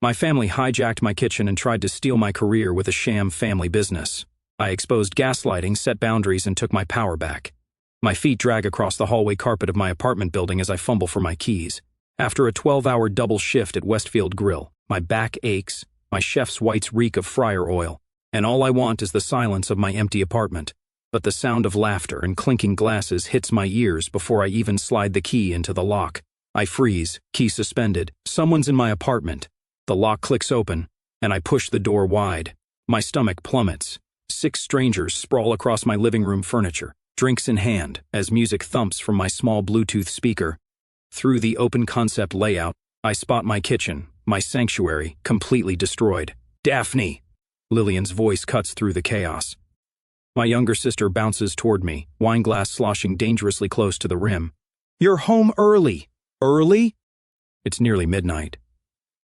My family hijacked my kitchen and tried to steal my career with a sham family business. I exposed gaslighting, set boundaries, and took my power back. My feet drag across the hallway carpet of my apartment building as I fumble for my keys. After a 12-hour double shift at Westfield Grill, my back aches, my chef's whites reek of fryer oil, and all I want is the silence of my empty apartment. But the sound of laughter and clinking glasses hits my ears before I even slide the key into the lock. I freeze, key suspended. Someone's in my apartment. The lock clicks open, and I push the door wide. My stomach plummets. 6 strangers sprawl across my living room furniture, drinks in hand, as music thumps from my small Bluetooth speaker. Through the open concept layout, I spot my kitchen, my sanctuary, completely destroyed. "Daphne!" Lillian's voice cuts through the chaos. My younger sister bounces toward me, wine glass sloshing dangerously close to the rim. "You're home early." "Early?" It's nearly midnight.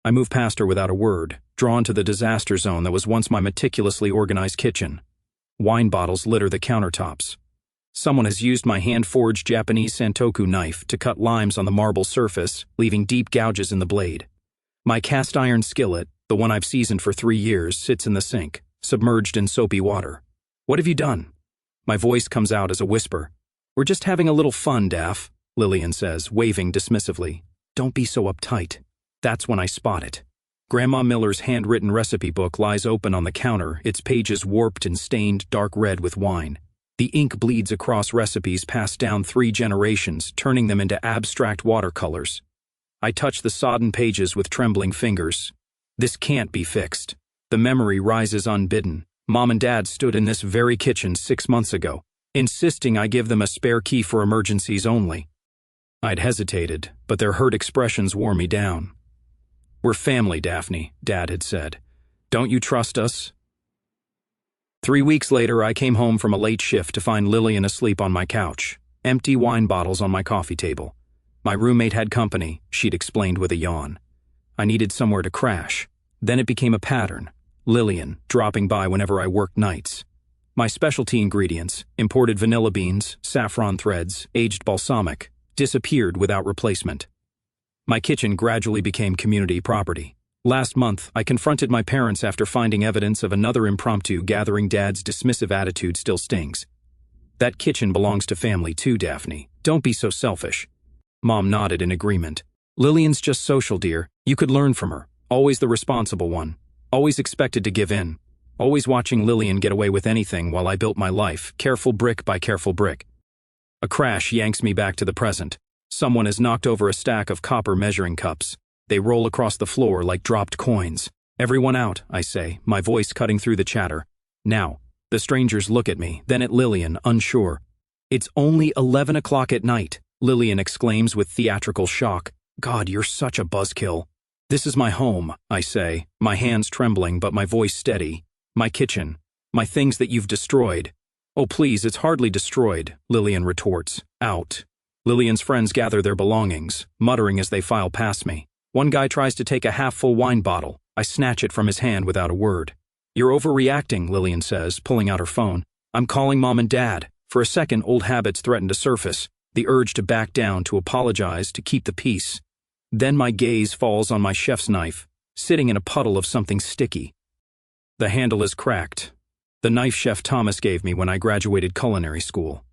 I move past her without a word, drawn to the disaster zone that was once my meticulously organized kitchen. Wine bottles litter the countertops. Someone has used my hand-forged Japanese santoku knife to cut limes on the marble surface, leaving deep gouges in the blade. My cast-iron skillet, the one I've seasoned for 3 years, sits in the sink, submerged in soapy water. "What have you done?" My voice comes out as a whisper. "We're just having a little fun, Daph," Lillian says, waving dismissively. "Don't be so uptight." That's when I spot it. Grandma Miller's handwritten recipe book lies open on the counter, its pages warped and stained dark red with wine. The ink bleeds across recipes passed down 3 generations, turning them into abstract watercolors. I touch the sodden pages with trembling fingers. This can't be fixed. The memory rises unbidden. Mom and Dad stood in this very kitchen 6 months ago, insisting I give them a spare key for emergencies only. I'd hesitated, but their hurt expressions wore me down. "We're family, Daphne," Dad had said. "Don't you trust us?" 3 weeks later, I came home from a late shift to find Lillian asleep on my couch, empty wine bottles on my coffee table. My roommate had company, she'd explained with a yawn. I needed somewhere to crash. Then it became a pattern. Lillian, dropping by whenever I worked nights. My specialty ingredients, imported vanilla beans, saffron threads, aged balsamic, disappeared without replacement. My kitchen gradually became community property. Last month, I confronted my parents after finding evidence of another impromptu gathering. Dad's dismissive attitude still stings. "That kitchen belongs to family too, Daphne. Don't be so selfish." Mom nodded in agreement. "Lillian's just social, dear. You could learn from her. Always the responsible one. Always expected to give in. Always watching Lillian get away with anything while I built my life, careful brick by careful brick." A crash yanks me back to the present. Someone has knocked over a stack of copper measuring cups. They roll across the floor like dropped coins. "Everyone out," I say, my voice cutting through the chatter. "Now." The strangers look at me, then at Lillian, unsure. "It's only 11 o'clock at night," Lillian exclaims with theatrical shock. "God, you're such a buzzkill." "This is my home," I say, my hands trembling but my voice steady. "My kitchen. My things that you've destroyed." "Oh please, it's hardly destroyed," Lillian retorts. "Out." Lillian's friends gather their belongings, muttering as they file past me. One guy tries to take a half-full wine bottle. I snatch it from his hand without a word. "You're overreacting," Lillian says, pulling out her phone. "I'm calling Mom and Dad." For a second, old habits threaten to surface, the urge to back down, to apologize, to keep the peace. Then my gaze falls on my chef's knife, sitting in a puddle of something sticky. The handle is cracked. The knife Chef Thomas gave me when I graduated culinary school.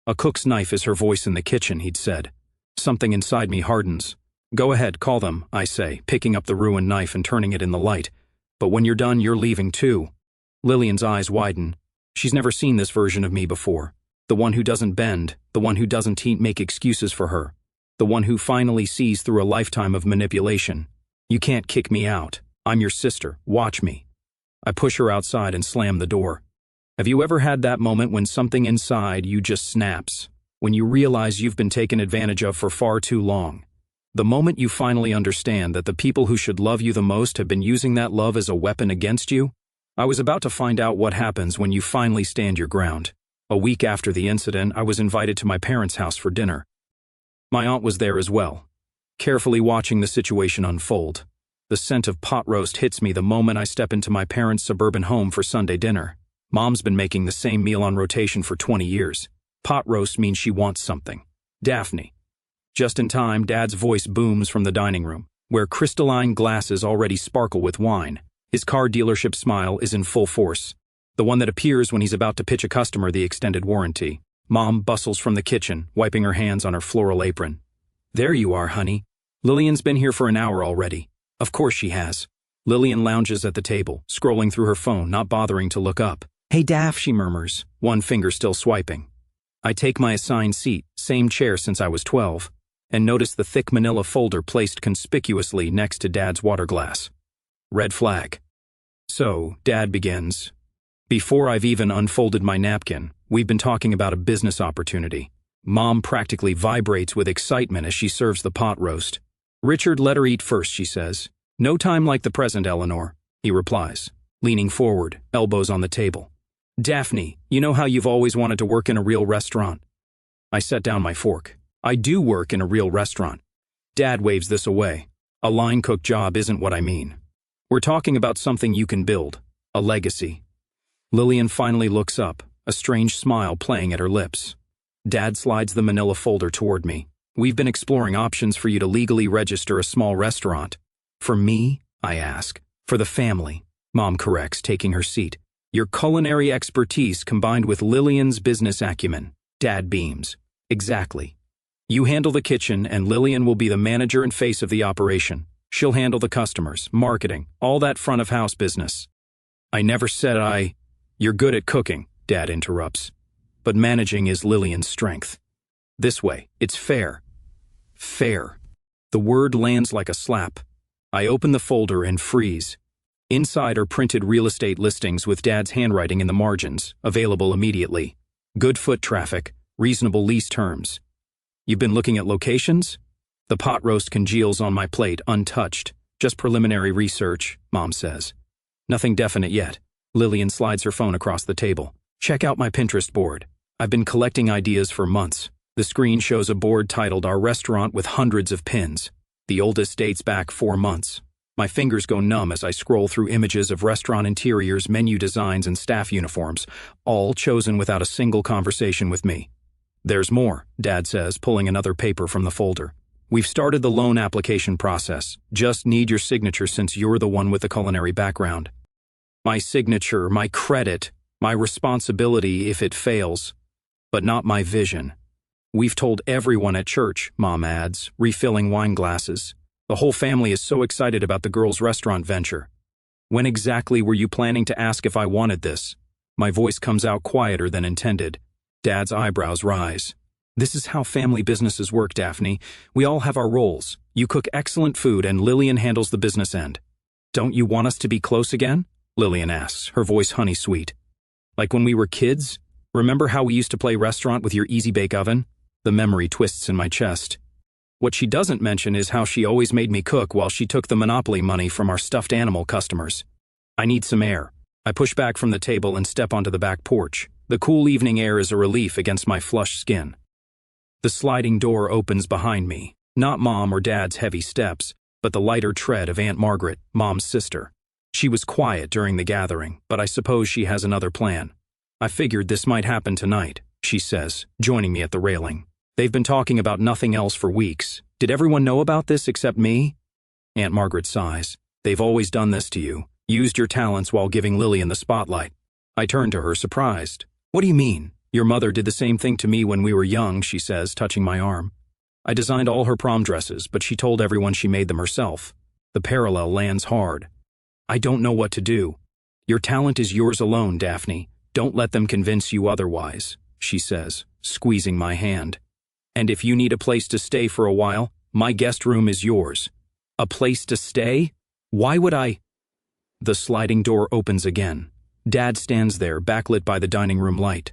"A cook's knife is her voice in the kitchen," he'd said. Something inside me hardens. "Go ahead, call them," I say, picking up the ruined knife and turning it in the light. "But when you're done, you're leaving too." Lillian's eyes widen. She's never seen this version of me before. The one who doesn't bend, the one who doesn't make excuses for her, the one who finally sees through a lifetime of manipulation. "You can't kick me out. I'm your sister. Watch me." I push her outside and slam the door. Have you ever had that moment when something inside you just snaps? When you realize you've been taken advantage of for far too long? The moment you finally understand that the people who should love you the most have been using that love as a weapon against you? I was about to find out what happens when you finally stand your ground. A week after the incident, I was invited to my parents' house for dinner. My aunt was there as well, carefully watching the situation unfold. The scent of pot roast hits me the moment I step into my parents' suburban home for Sunday dinner. Mom's been making the same meal on rotation for 20 years. Pot roast means she wants something. "Daphne." Just in time, Dad's voice booms from the dining room. where crystalline glasses already sparkle with wine. His car dealership smile is in full force, the one that appears when he's about to pitch a customer the extended warranty. Mom bustles from the kitchen, wiping her hands on her floral apron. There you are, honey. Lillian's been here for an hour already. Of course she has. Lillian lounges at the table, scrolling through her phone, not bothering to look up. Hey, Daff, she murmurs, one finger still swiping. I take my assigned seat, same chair since I was 12, and notice the thick manila folder placed conspicuously next to Dad's water glass. Red flag. So, Dad begins. Before I've even unfolded my napkin, we've been talking about a business opportunity. Mom practically vibrates with excitement as she serves the pot roast. Richard, let her eat first, she says. No time like the present, Eleanor, he replies, leaning forward, elbows on the table. Daphne, you know how you've always wanted to work in a real restaurant? I set down my fork. I do work in a real restaurant. Dad waves this away. A line cook job isn't what I mean. We're talking about something you can build. A legacy. Lillian finally looks up, a strange smile playing at her lips. Dad slides the manila folder toward me. We've been exploring options for you to legally register a small restaurant. For me? I ask. For the family. Mom corrects, taking her seat. Your culinary expertise combined with Lillian's business acumen. Dad beams. Exactly. You handle the kitchen and Lillian will be the manager and face of the operation. She'll handle the customers, marketing, all that front of house business. I never said You're good at cooking, Dad interrupts. But managing is Lillian's strength. This way, it's fair. Fair. The word lands like a slap. I open the folder and freeze. Inside are printed real estate listings with Dad's handwriting in the margins, available immediately. Good foot traffic, reasonable lease terms. You've been looking at locations? The pot roast congeals on my plate, untouched. Just preliminary research, Mom says. Nothing definite yet. Lillian slides her phone across the table. Check out my Pinterest board. I've been collecting ideas for months. The screen shows a board titled Our Restaurant with hundreds of pins. The oldest dates back 4 months. My fingers go numb as I scroll through images of restaurant interiors, menu designs, and staff uniforms, all chosen without a single conversation with me. There's more, Dad says, pulling another paper from the folder. We've started the loan application process. Just need your signature since you're the one with the culinary background. My signature, my credit, my responsibility if it fails, but not my vision. We've told everyone at church, Mom adds, refilling wine glasses. The whole family is so excited about the girls' restaurant venture. When exactly were you planning to ask if I wanted this? My voice comes out quieter than intended. Dad's eyebrows rise. This is how family businesses work, Daphne. We all have our roles. You cook excellent food and Lillian handles the business end. Don't you want us to be close again? Lillian asks, her voice honey-sweet. Like when we were kids? Remember how we used to play restaurant with your easy-bake oven? The memory twists in my chest. What she doesn't mention is how she always made me cook while she took the Monopoly money from our stuffed animal customers. I need some air. I push back from the table and step onto the back porch. The cool evening air is a relief against my flushed skin. The sliding door opens behind me. Not Mom or Dad's heavy steps, but the lighter tread of Aunt Margaret, Mom's sister. She was quiet during the gathering, but I suppose she has another plan. I figured this might happen tonight, she says, joining me at the railing. They've been talking about nothing else for weeks. Did everyone know about this except me? Aunt Margaret sighs. They've always done this to you. Used your talents while giving Lillian the spotlight. I turn to her, surprised. What do you mean? Your mother did the same thing to me when we were young, she says, touching my arm. I designed all her prom dresses, but she told everyone she made them herself. The parallel lands hard. I don't know what to do. Your talent is yours alone, Daphne. Don't let them convince you otherwise, she says, squeezing my hand. And if you need a place to stay for a while, my guest room is yours. A place to stay? Why would I? The sliding door opens again. Dad stands there, backlit by the dining room light.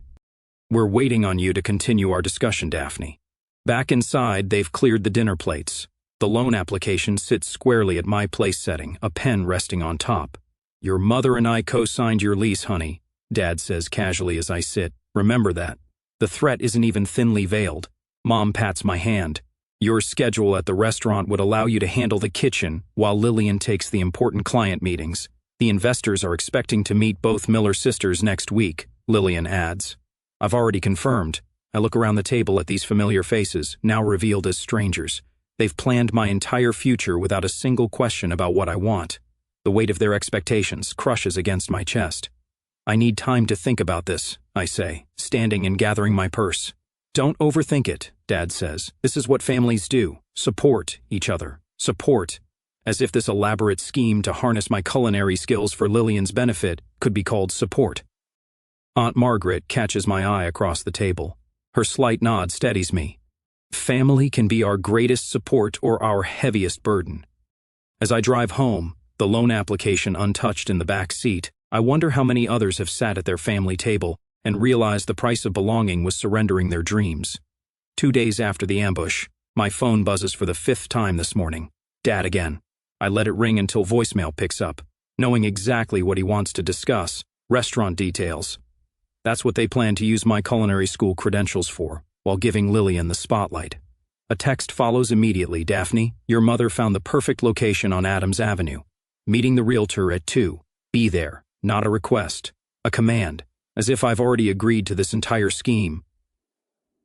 We're waiting on you to continue our discussion, Daphne. Back inside, they've cleared the dinner plates. The loan application sits squarely at my place setting, a pen resting on top. Your mother and I co-signed your lease, honey, Dad says casually as I sit. Remember that. The threat isn't even thinly veiled. Mom pats my hand. Your schedule at the restaurant would allow you to handle the kitchen while Lillian takes the important client meetings. The investors are expecting to meet both Miller sisters next week, Lillian adds. I've already confirmed. I look around the table at these familiar faces, now revealed as strangers. They've planned my entire future without a single question about what I want. The weight of their expectations crushes against my chest. I need time to think about this, I say, standing and gathering my purse. Don't overthink it, Dad says. This is what families do. Support each other. Support. As if this elaborate scheme to harness my culinary skills for Lillian's benefit could be called support. Aunt Margaret catches my eye across the table. Her slight nod steadies me. Family can be our greatest support or our heaviest burden. As I drive home, the loan application untouched in the back seat, I wonder how many others have sat at their family table and realized the price of belonging was surrendering their dreams. 2 days after the ambush, my phone buzzes for the 5th time this morning. Dad again. I let it ring until voicemail picks up, knowing exactly what he wants to discuss, restaurant details. That's what they plan to use my culinary school credentials for, while giving Lillian the spotlight. A text follows immediately. Daphne, your mother found the perfect location on Adams Avenue. Meeting the realtor at 2. Be there. Not a request. A command. As if I've already agreed to this entire scheme.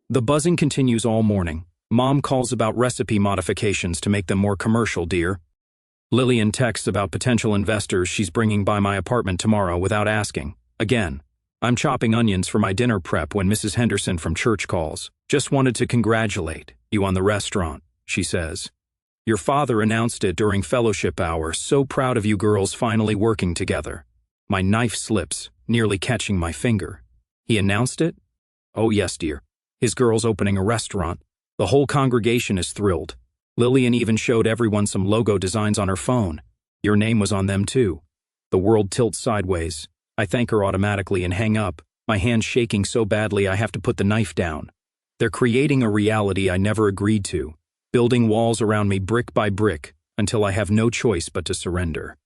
The buzzing continues all morning. Mom calls about recipe modifications to make them more commercial, dear. Lillian texts about potential investors she's bringing by my apartment tomorrow without asking. Again, I'm chopping onions for my dinner prep when Mrs. Henderson from church calls. Just wanted to congratulate you on the restaurant, she says. Your father announced it during fellowship hour. So proud of you girls finally working together. My knife slips, nearly catching my finger. He announced it? Oh yes, dear. His girl's opening a restaurant. The whole congregation is thrilled. Lillian even showed everyone some logo designs on her phone. Your name was on them too. The world tilts sideways. I thank her automatically and hang up, my hand shaking so badly I have to put the knife down. They're creating a reality I never agreed to, building walls around me brick by brick until I have no choice but to surrender.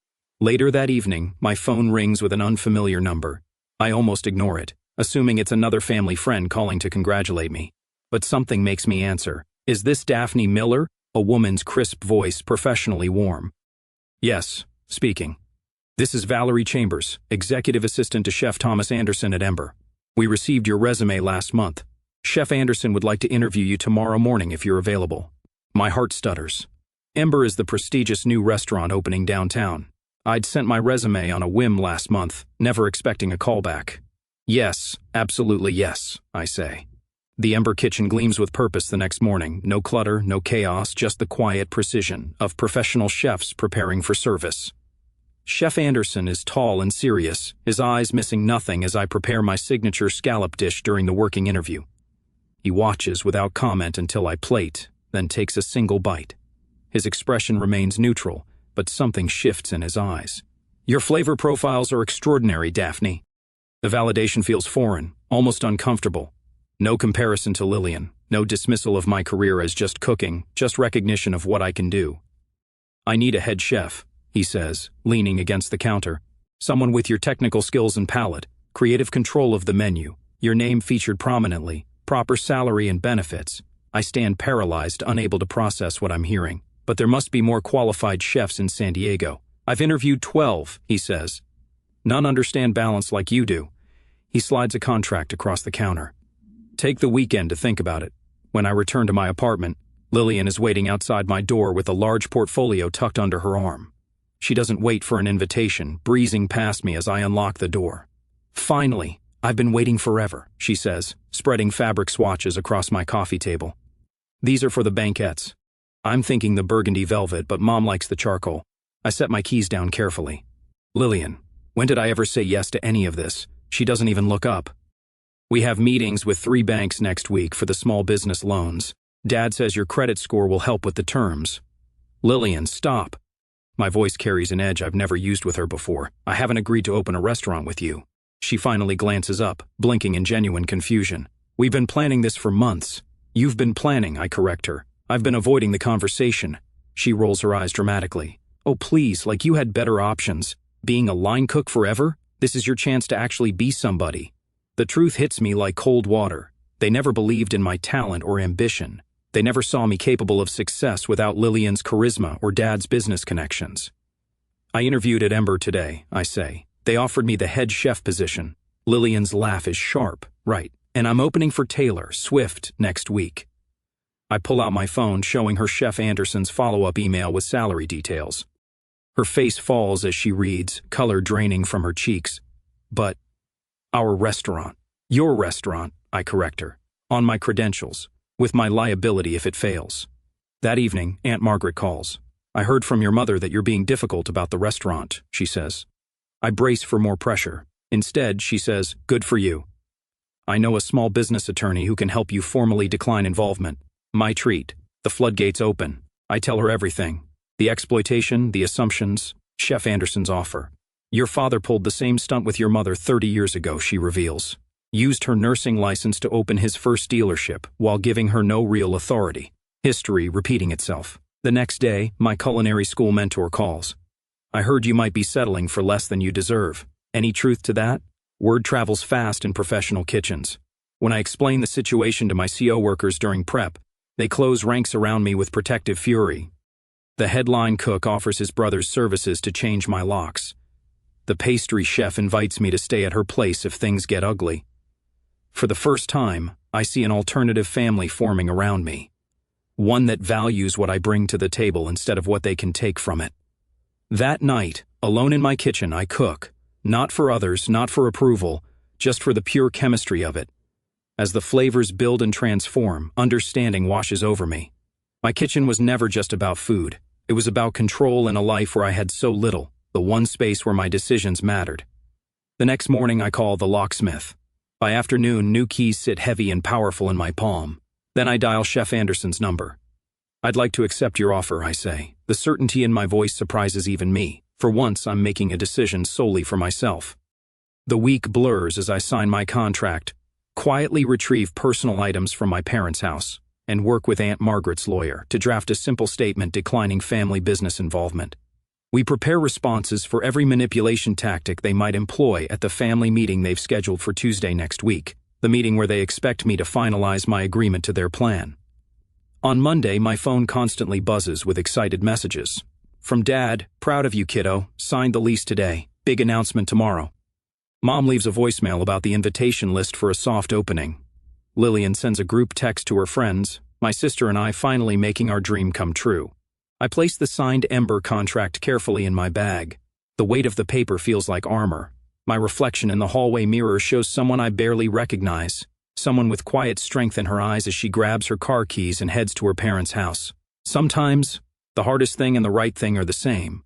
Later that evening, my phone rings with an unfamiliar number. I almost ignore it, assuming it's another family friend calling to congratulate me. But something makes me answer. Is this Daphne Miller? A woman's crisp voice, professionally warm. Yes, speaking. This is Valerie Chambers, executive assistant to Chef Thomas Anderson at Ember. We received your resume last month. Chef Anderson would like to interview you tomorrow morning if you're available. My heart stutters. Ember is the prestigious new restaurant opening downtown. I'd sent my resume on a whim last month, never expecting a callback. Yes, absolutely yes, I say. The Ember kitchen gleams with purpose the next morning. No clutter, no chaos, just the quiet precision of professional chefs preparing for service. Chef Anderson is tall and serious, his eyes missing nothing as I prepare my signature scallop dish during the working interview. He watches without comment until I plate, then takes a single bite. His expression remains neutral, but something shifts in his eyes. Your flavor profiles are extraordinary, Daphne. The validation feels foreign, almost uncomfortable. No comparison to Lillian, no dismissal of my career as just cooking, just recognition of what I can do. I need a head chef, he says, leaning against the counter. Someone with your technical skills and palate, creative control of the menu, your name featured prominently, proper salary and benefits. I stand paralyzed, unable to process what I'm hearing. But there must be more qualified chefs in San Diego. I've interviewed 12, he says. None understand balance like you do. He slides a contract across the counter. Take the weekend to think about it. When I return to my apartment, Lillian is waiting outside my door with a large portfolio tucked under her arm. She doesn't wait for an invitation, breezing past me as I unlock the door. Finally, I've been waiting forever, she says, spreading fabric swatches across my coffee table. These are for the banquettes. I'm thinking the burgundy velvet, but Mom likes the charcoal. I set my keys down carefully. Lillian, when did I ever say yes to any of this? She doesn't even look up. We have meetings with 3 banks next week for the small business loans. Dad says your credit score will help with the terms. Lillian, stop. My voice carries an edge I've never used with her before. I haven't agreed to open a restaurant with you. She finally glances up, blinking in genuine confusion. We've been planning this for months. You've been planning, I correct her. I've been avoiding the conversation. She rolls her eyes dramatically. Oh please, like you had better options. Being a line cook forever? This is your chance to actually be somebody. The truth hits me like cold water. They never believed in my talent or ambition. They never saw me capable of success without Lillian's charisma or Dad's business connections. I interviewed at Ember today, I say. They offered me the head chef position. Lillian's laugh is sharp, right, and I'm opening for Taylor Swift next week. I pull out my phone, showing her Chef Anderson's follow-up email with salary details. Her face falls as she reads, color draining from her cheeks. But, our restaurant. Your restaurant, I correct her. On my credentials. With my liability if it fails. That evening, Aunt Margaret calls. I heard from your mother that you're being difficult about the restaurant, she says. I brace for more pressure. Instead, she says, good for you. I know a small business attorney who can help you formally decline involvement. My treat. The floodgates open. I tell her everything. The exploitation, the assumptions, Chef Anderson's offer. Your father pulled the same stunt with your mother 30 years ago, she reveals. Used her nursing license to open his first dealership while giving her no real authority. History repeating itself. The next day, my culinary school mentor calls. I heard you might be settling for less than you deserve. Any truth to that? Word travels fast in professional kitchens. When I explain the situation to my CO workers during prep, they close ranks around me with protective fury. The headline cook offers his brother's services to change my locks. The pastry chef invites me to stay at her place if things get ugly. For the first time, I see an alternative family forming around me. One that values what I bring to the table instead of what they can take from it. That night, alone in my kitchen, I cook. Not for others, not for approval, just for the pure chemistry of it. As the flavors build and transform, understanding washes over me. My kitchen was never just about food. It was about control in a life where I had so little, the one space where my decisions mattered. The next morning, I call the locksmith. By afternoon, new keys sit heavy and powerful in my palm. Then I dial Chef Anderson's number. I'd like to accept your offer, I say. The certainty in my voice surprises even me. For once, I'm making a decision solely for myself. The week blurs as I sign my contract, quietly retrieve personal items from my parents' house, and work with Aunt Margaret's lawyer to draft a simple statement declining family business involvement. We prepare responses for every manipulation tactic they might employ at the family meeting they've scheduled for Tuesday next week, the meeting where they expect me to finalize my agreement to their plan. On Monday, my phone constantly buzzes with excited messages. From Dad, proud of you, kiddo, signed the lease today, big announcement tomorrow. Mom leaves a voicemail about the invitation list for a soft opening. Lillian sends a group text to her friends, my sister and I finally making our dream come true. I place the signed Ember contract carefully in my bag. The weight of the paper feels like armor. My reflection in the hallway mirror shows someone I barely recognize, someone with quiet strength in her eyes as she grabs her car keys and heads to her parents' house. Sometimes, the hardest thing and the right thing are the same.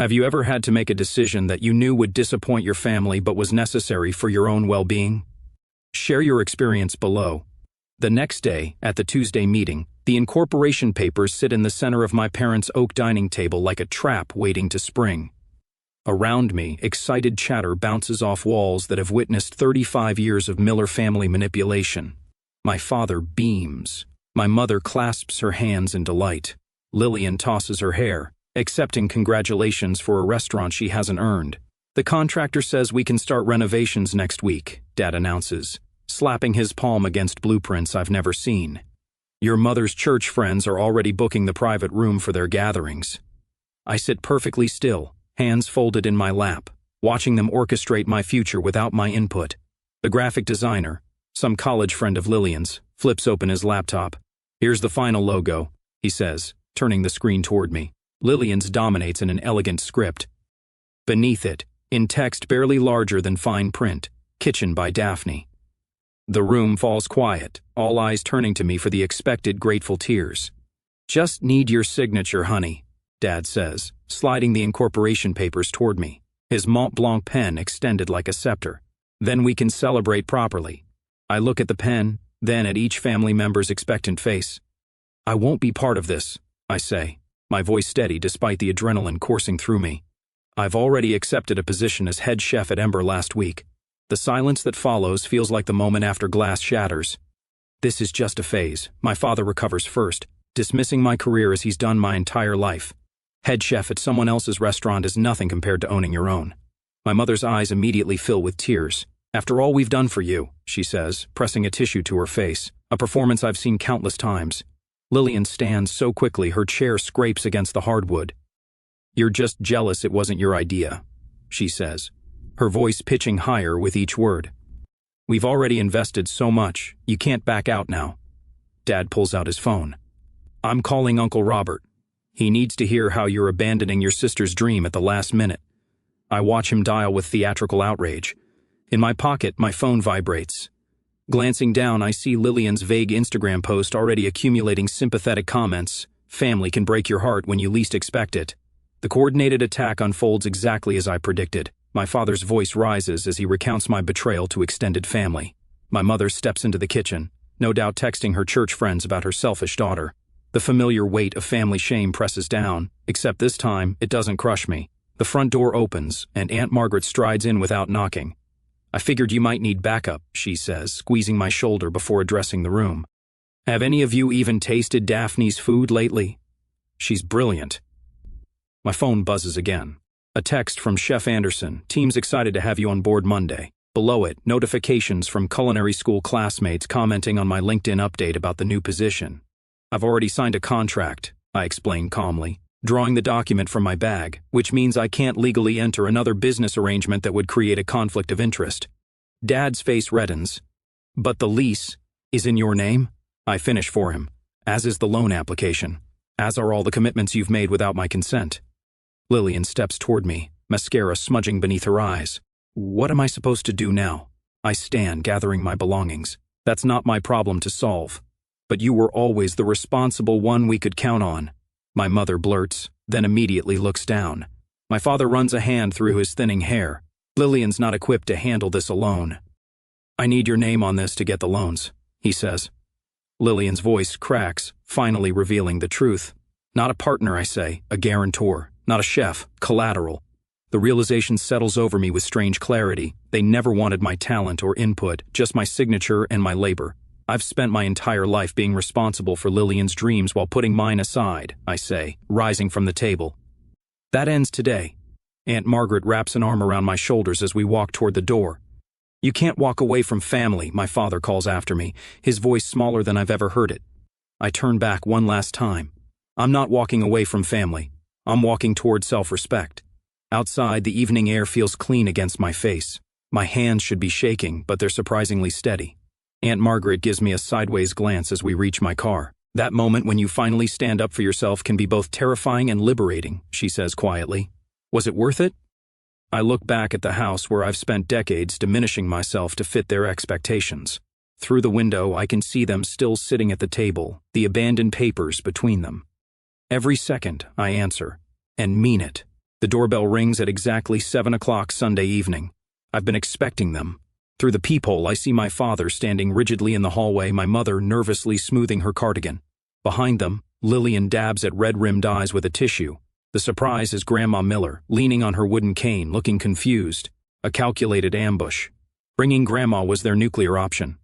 Have you ever had to make a decision that you knew would disappoint your family but was necessary for your own well-being? Share your experience below. The next day, at the Tuesday meeting, the incorporation papers sit in the center of my parents' oak dining table like a trap waiting to spring. Around me, excited chatter bounces off walls that have witnessed 35 years of Miller family manipulation. My father beams. My mother clasps her hands in delight. Lillian tosses her hair, accepting congratulations for a restaurant she hasn't earned. The contractor says we can start renovations next week, Dad announces, slapping his palm against blueprints I've never seen. Your mother's church friends are already booking the private room for their gatherings. I sit perfectly still, hands folded in my lap, watching them orchestrate my future without my input. The graphic designer, some college friend of Lillian's, flips open his laptop. Here's the final logo, he says, turning the screen toward me. Lillian's dominates in an elegant script. Beneath it, in text barely larger than fine print, Kitchen by Daphne. The room falls quiet, all eyes turning to me for the expected grateful tears. Just need your signature, honey, Dad says, sliding the incorporation papers toward me, his Mont Blanc pen extended like a scepter. Then we can celebrate properly. I look at the pen, then at each family member's expectant face. I won't be part of this, I say, my voice steady despite the adrenaline coursing through me. I've already accepted a position as head chef at Ember last week. The silence that follows feels like the moment after glass shatters. This is just a phase. My father recovers first, dismissing my career as he's done my entire life. Head chef at someone else's restaurant is nothing compared to owning your own. My mother's eyes immediately fill with tears. After all we've done for you, she says, pressing a tissue to her face, a performance I've seen countless times. Lillian stands so quickly her chair scrapes against the hardwood. You're just jealous it wasn't your idea, she says, her voice pitching higher with each word. We've already invested so much, you can't back out now. Dad pulls out his phone. "I'm calling Uncle Robert. He needs to hear how you're abandoning your sister's dream at the last minute." I watch him dial with theatrical outrage. In my pocket, my phone vibrates. Glancing down, I see Lillian's vague Instagram post already accumulating sympathetic comments. "Family can break your heart when you least expect it." The coordinated attack unfolds exactly as I predicted. My father's voice rises as he recounts my betrayal to extended family. My mother steps into the kitchen, no doubt texting her church friends about her selfish daughter. The familiar weight of family shame presses down, except this time it doesn't crush me. The front door opens, and Aunt Margaret strides in without knocking. "I figured you might need backup," she says, squeezing my shoulder before addressing the room. "Have any of you even tasted Daphne's food lately? She's brilliant." My phone buzzes again. A text from Chef Anderson. "Team's excited to have you on board Monday." Below it, notifications from culinary school classmates commenting on my LinkedIn update about the new position. "I've already signed a contract," I explain calmly, drawing the document from my bag, which means I can't legally enter another business arrangement that would create a conflict of interest. Dad's face reddens. "But the lease is in your name?" I finish for him, "as is the loan application, as are all the commitments you've made without my consent." Lillian steps toward me, mascara smudging beneath her eyes. "What am I supposed to do now?" I stand, gathering my belongings. "That's not my problem to solve. But you were always the responsible one we could count on." My mother blurts, then immediately looks down. My father runs a hand through his thinning hair. "Lillian's not equipped to handle this alone." "I need your name on this to get the loans," he says. Lillian's voice cracks, finally revealing the truth. "Not a partner," I say, "a guarantor. Not a chef, collateral." The realization settles over me with strange clarity. They never wanted my talent or input, just my signature and my labor. "I've spent my entire life being responsible for Lillian's dreams while putting mine aside," I say, rising from the table. "That ends today." Aunt Margaret wraps an arm around my shoulders as we walk toward the door. "You can't walk away from family," my father calls after me, his voice smaller than I've ever heard it. I turn back one last time. I'm not walking away from family. I'm walking toward self-respect. Outside, the evening air feels clean against my face. My hands should be shaking, but they're surprisingly steady. Aunt Margaret gives me a sideways glance as we reach my car. "That moment when you finally stand up for yourself can be both terrifying and liberating," she says quietly. "Was it worth it?" I look back at the house where I've spent decades diminishing myself to fit their expectations. Through the window, I can see them still sitting at the table, the abandoned papers between them. "Every second," I answer, and mean it. The doorbell rings at exactly 7 o'clock Sunday evening. I've been expecting them. Through the peephole, I see my father standing rigidly in the hallway, my mother nervously smoothing her cardigan. Behind them, Lillian dabs at red-rimmed eyes with a tissue. The surprise is Grandma Miller, leaning on her wooden cane, looking confused. A calculated ambush. Bringing Grandma was their nuclear option.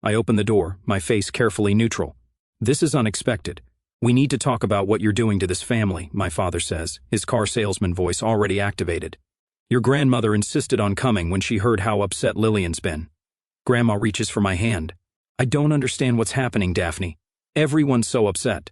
I open the door, my face carefully neutral. "This is unexpected. We need to talk about what you're doing to this family," my father says, his car salesman voice already activated. "Your grandmother insisted on coming when she heard how upset Lillian's been." Grandma reaches for my hand. "I don't understand what's happening, Daphne. Everyone's so upset."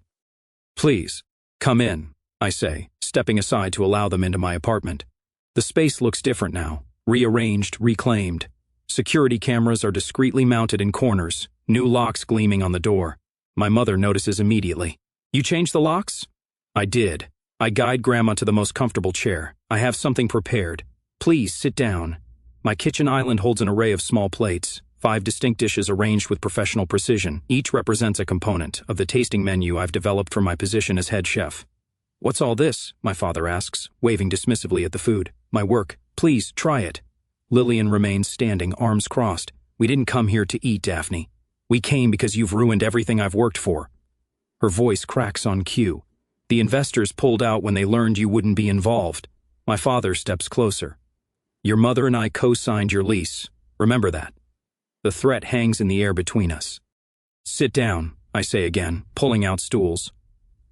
"Please, come in," I say, stepping aside to allow them into my apartment. The space looks different now, rearranged, reclaimed. Security cameras are discreetly mounted in corners, new locks gleaming on the door. My mother notices immediately. "You changed the locks?" "I did." I guide Grandma to the most comfortable chair. "I have something prepared. Please sit down." My kitchen island holds an array of small plates, 5 distinct dishes arranged with professional precision. Each represents a component of the tasting menu I've developed for my position as head chef. "What's all this?" my father asks, waving dismissively at the food. "My work. Please, try it." Lillian remains standing, arms crossed. "We didn't come here to eat, Daphne. We came because you've ruined everything I've worked for." Her voice cracks on cue. "The investors pulled out when they learned you wouldn't be involved." My father steps closer. "Your mother and I co-signed your lease. Remember that." The threat hangs in the air between us. "Sit down," I say again, pulling out stools.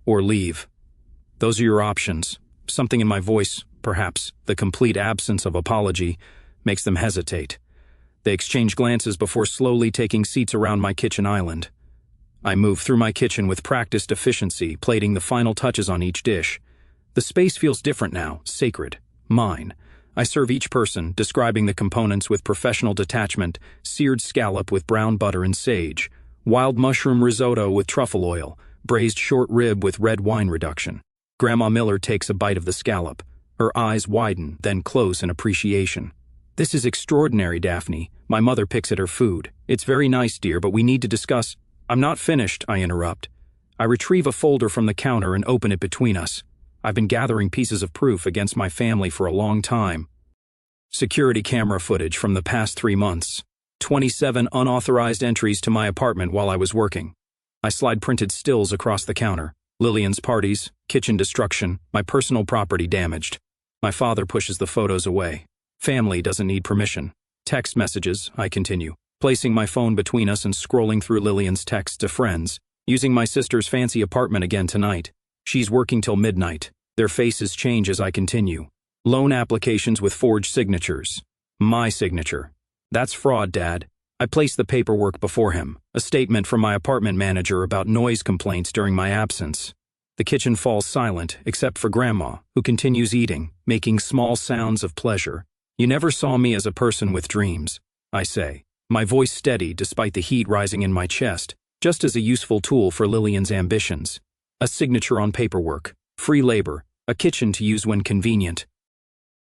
"Or leave. Those are your options." Something in my voice, perhaps the complete absence of apology, makes them hesitate. They exchange glances before slowly taking seats around my kitchen island. I move through my kitchen with practiced efficiency, plating the final touches on each dish. The space feels different now, sacred, mine. I serve each person, describing the components with professional detachment: seared scallop with brown butter and sage, wild mushroom risotto with truffle oil, braised short rib with red wine reduction. Grandma Miller takes a bite of the scallop. Her eyes widen, then close in appreciation. "This is extraordinary, Daphne." My mother picks at her food. "It's very nice, dear, but we need to discuss—" "I'm not finished," I interrupt. I retrieve a folder from the counter and open it between us. I've been gathering pieces of proof against my family for a long time. Security camera footage from the past 3 months. 27 unauthorized entries to my apartment while I was working. I slide printed stills across the counter. Lillian's parties, kitchen destruction, my personal property damaged. My father pushes the photos away. Family doesn't need permission. Text messages, I continue, placing my phone between us and scrolling through Lillian's texts to friends, using my sister's fancy apartment again tonight. She's working till midnight. Their faces change as I continue. Loan applications with forged signatures. My signature. "That's fraud, Dad." I place the paperwork before him, a statement from my apartment manager about noise complaints during my absence. The kitchen falls silent, except for Grandma, who continues eating, making small sounds of pleasure. "You never saw me as a person with dreams," I say, my voice steady despite the heat rising in my chest, just as a useful tool for Lillian's ambitions. A signature on paperwork, free labor, a kitchen to use when convenient.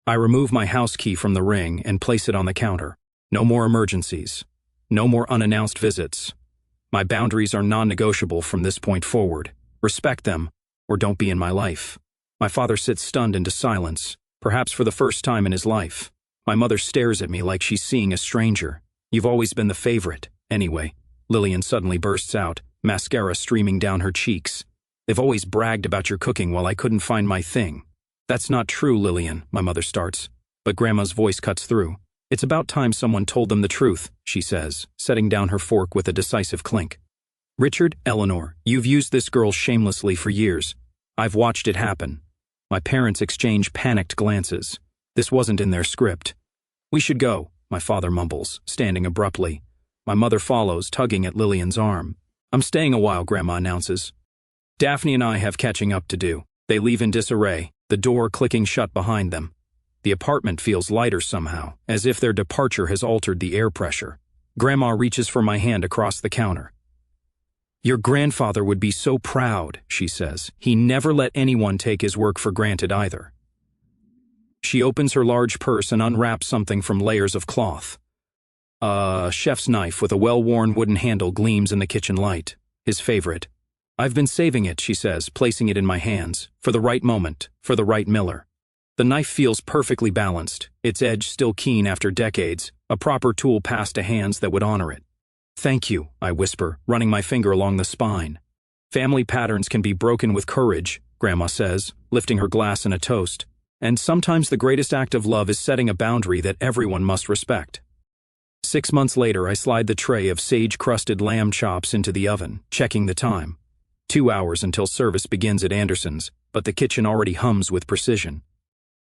I remove my house key from the ring and place it on the counter. No more emergencies. No more unannounced visits. My boundaries are non-negotiable from this point forward. Respect them, or don't be in my life. My father sits stunned into silence, perhaps for the first time in his life. My mother stares at me like she's seeing a stranger. "You've always been the favorite, anyway." Lillian suddenly bursts out, mascara streaming down her cheeks. "They've always bragged about your cooking while I couldn't find my thing." "That's not true, Lillian," my mother starts, but Grandma's voice cuts through. "It's about time someone told them the truth," she says, setting down her fork with a decisive clink. "Richard, Eleanor, you've used this girl shamelessly for years. I've watched it happen." My parents exchange panicked glances. This wasn't in their script. "We should go," my father mumbles, standing abruptly. My mother follows, tugging at Lillian's arm. "I'm staying a while," Grandma announces. Daphne and I have catching up to do. They leave in disarray, the door clicking shut behind them. The apartment feels lighter somehow, as if their departure has altered the air pressure. Grandma reaches for my hand across the counter. "Your grandfather would be so proud," she says. "He never let anyone take his work for granted either." She opens her large purse and unwraps something from layers of cloth. A chef's knife with a well-worn wooden handle gleams in the kitchen light. His favorite. "I've been saving it," she says, placing it in my hands. "For the right moment, for the right Miller." The knife feels perfectly balanced, its edge still keen after decades, a proper tool passed to hands that would honor it. "Thank you," I whisper, running my finger along the spine. "Family patterns can be broken with courage," Grandma says, lifting her glass in a toast. "And sometimes the greatest act of love is setting a boundary that everyone must respect." 6 months later, I slide the tray of sage-crusted lamb chops into the oven, checking the time. 2 hours until service begins at Anderson's, but the kitchen already hums with precision.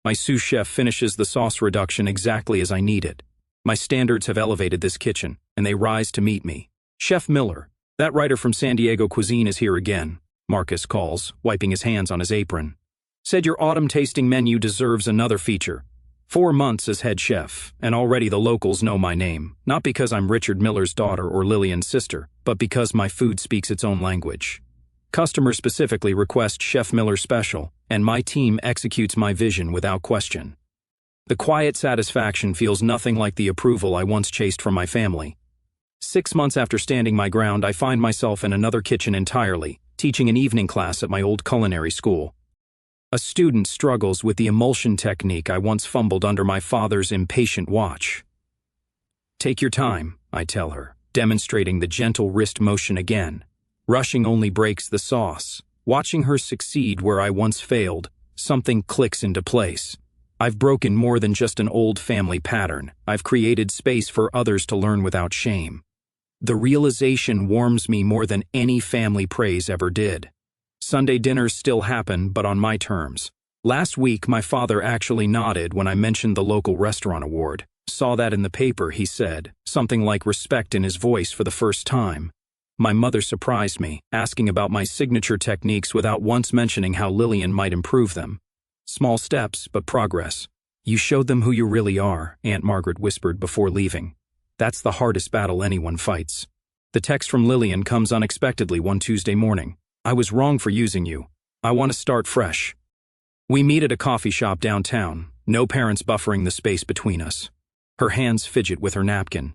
My sous chef finishes the sauce reduction exactly as I need it. My standards have elevated this kitchen, and they rise to meet me. "Chef Miller, that writer from San Diego Cuisine is here again," Marcus calls, wiping his hands on his apron. "Said your autumn tasting menu deserves another feature. 4 months as head chef, and already the locals know my name, not because I'm Richard Miller's daughter or Lillian's sister, but because my food speaks its own language. Customers specifically request Chef Miller special, and my team executes my vision without question. The quiet satisfaction feels nothing like the approval I once chased from my family. 6 months after standing my ground, I find myself in another kitchen entirely, teaching an evening class at my old culinary school. A student struggles with the emulsion technique I once fumbled under my father's impatient watch. "Take your time," I tell her, demonstrating the gentle wrist motion again. Rushing only breaks the sauce. Watching her succeed where I once failed, something clicks into place. I've broken more than just an old family pattern. I've created space for others to learn without shame. The realization warms me more than any family praise ever did. Sunday dinners still happen, but on my terms. Last week, my father actually nodded when I mentioned the local restaurant award. "Saw that in the paper," he said, something like respect in his voice for the first time. My mother surprised me, asking about my signature techniques without once mentioning how Lillian might improve them. "Small steps, but progress." "You showed them who you really are," Aunt Margaret whispered before leaving. "That's the hardest battle anyone fights." The text from Lillian comes unexpectedly one Tuesday morning. I was wrong for using you. I want to start fresh. We meet at a coffee shop downtown, no parents buffering the space between us. Her hands fidget with her napkin.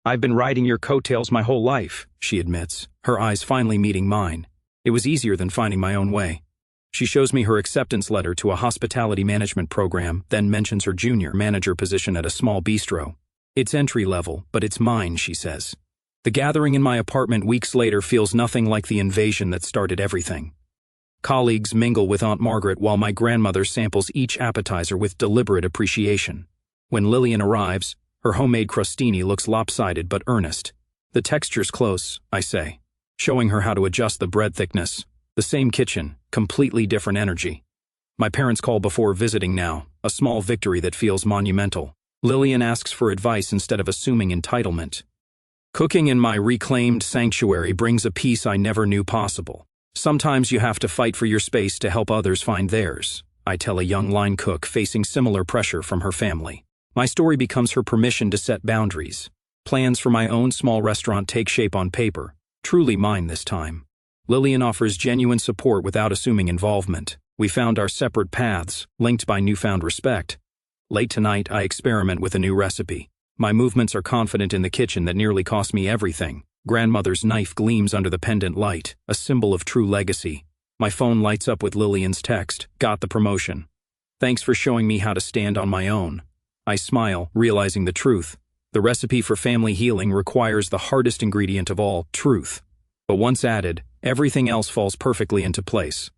I've been riding your coattails my whole life, she admits, her eyes finally meeting mine. It was easier than finding my own way. She shows me her acceptance letter to a hospitality management program, then mentions her junior manager position at a small bistro. It's entry level, but it's mine, she says. The gathering in my apartment weeks later feels nothing like the invasion that started everything. Colleagues mingle with Aunt Margaret while my grandmother samples each appetizer with deliberate appreciation. When Lillian arrives, her homemade crostini looks lopsided but earnest. The texture's close, I say, showing her how to adjust the bread thickness. The same kitchen, completely different energy. My parents call before visiting now, a small victory that feels monumental. Lillian asks for advice instead of assuming entitlement. Cooking in my reclaimed sanctuary brings a peace I never knew possible. Sometimes you have to fight for your space to help others find theirs, I tell a young line cook facing similar pressure from her family. My story becomes her permission to set boundaries. Plans for my own small restaurant take shape on paper, truly mine this time. Lillian offers genuine support without assuming involvement. We found our separate paths, linked by newfound respect. Late tonight, I experiment with a new recipe. My movements are confident in the kitchen that nearly cost me everything. Grandmother's knife gleams under the pendant light, a symbol of true legacy. My phone lights up with Lillian's text, "Got the promotion. Thanks for showing me how to stand on my own." I smile, realizing the truth. The recipe for family healing requires the hardest ingredient of all, truth. But once added, everything else falls perfectly into place.